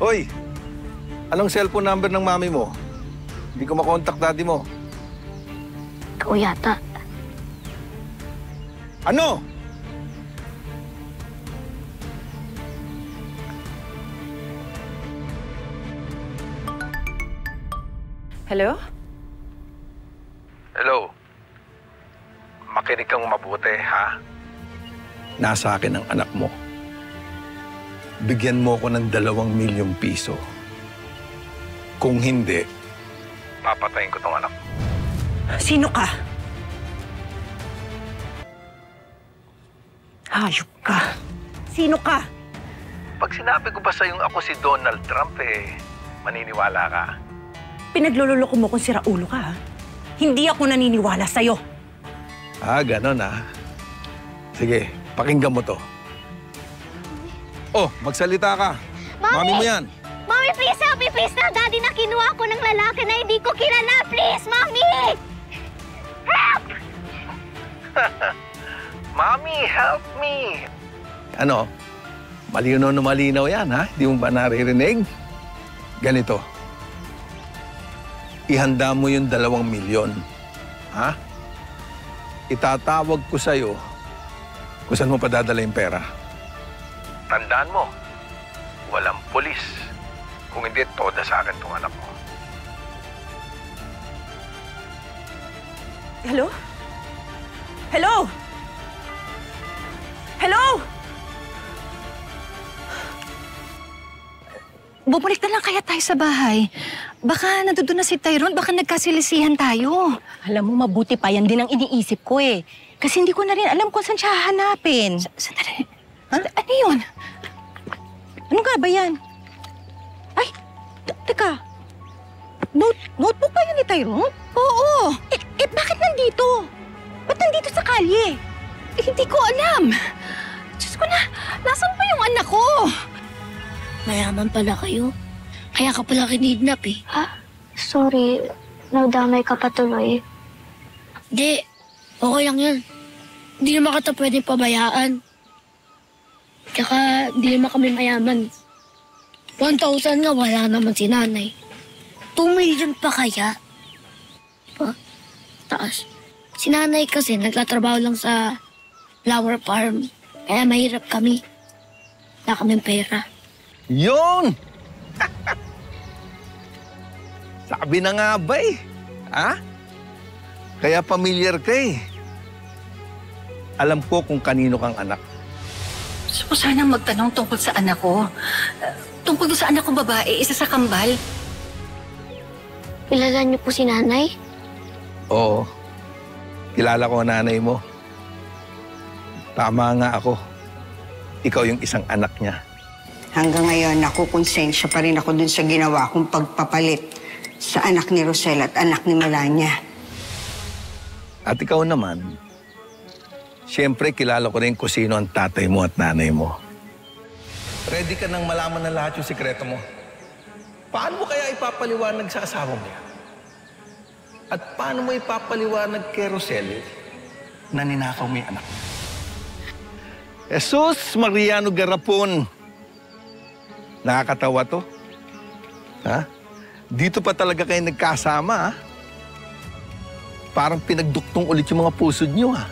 Hoy! Anong cellphone number ng mami mo? Hindi ko makontak daddy mo. Ikaw yata. Ano? Hello? Hello? Makinig kang mabuti, ha? Nasa akin ang anak mo. Bigyan mo ko ng 2 milyong piso. Kung hindi, papatayin ko tong anak mo. Sino ka? Hayop ka. Sino ka? Pag sinabi ko ba sa'yong ako si Donald Trump, maniniwala ka? Pinaglululoko mo kung siraulo ka, ha? Hindi ako naniniwala sa'yo. Ganon, ha? Sige, pakinggan mo to. Oh, magsalita ka. Mami mo yan. Mami, please help me, please na. Daddy, na kinuha ko ng lalaki na hindi ko kilala. Please, Mami! Help! Mami, help me! Ano? Malinaw na malinaw yan, ha? Hindi mo ba naririnig? Ganito. Ihanda mo yung 2 milyon. Ha? Itatawag ko sa'yo kung saan mo padadala yung pera. Tandaan mo, walang polis. Kung hindi, toda sa akin tong anak mo. Hello? Hello? Hello? Bumalik na lang kaya tayo sa bahay. Baka nandoon na si Tyrone, baka nagkasilisihan tayo. Alam mo, mabuti pa yan din ang iniisip ko eh. Kasi hindi ko na rin alam kung saan siya hahanapin. Sandali. Ha? Ano yun? Ano nga ba yan? Ay, teka. Notebook ba yun ni Tyrone? Oo. Bakit nandito? Ba't nandito sa kalye? Hindi ko alam. Diyos ko na, nasan ba yung anak ko? Mayaman pala kayo. Kaya ka pala kinidnap eh. Sorry, nadamay ka pa tuloy. Hindi, okay lang yun. Hindi naman kita pwedeng pabayaan. Tsaka hindi naman kami mayaman. 1,000 nga wala naman si nanay. 2 million pa kaya? Taas. Si nanay kasi nagtatrabaho lang sa flower farm. Kaya mahirap kami. Wala kaming pera. Yun! Sabi na nga ba eh. Ha? Kaya familiar ka eh. Alam ko kung kanino kang anak. Gusto ko sanang magtanong tungkol sa anak ko. Tungkol sa anak kong babae, isa sa kambal. Kilala niyo po si nanay? Oo. Kilala ko ang nanay mo. Tama nga ako. Ikaw yung isang anak niya. Hanggang ngayon, nakukonsensya pa rin ako dun sa ginawa kong pagpapalit sa anak ni Rosel at anak ni Melania. At ikaw naman, siyempre kilala ko rin kung sino ang tatay mo at nanay mo. Ready ka nang malaman na lahat yung sikreto mo? Paano mo kaya ipapaliwanag sa asawa mo yan? At paano mo ipapaliwanag kay Rosel na ninakaw mo yung anak mo? Jesus Mariano Garapon! Nakakatawa to. Ha? Dito pa talaga kayo nagkasama, ha? Parang pinagduktong ulit yung mga pusod nyo, ha?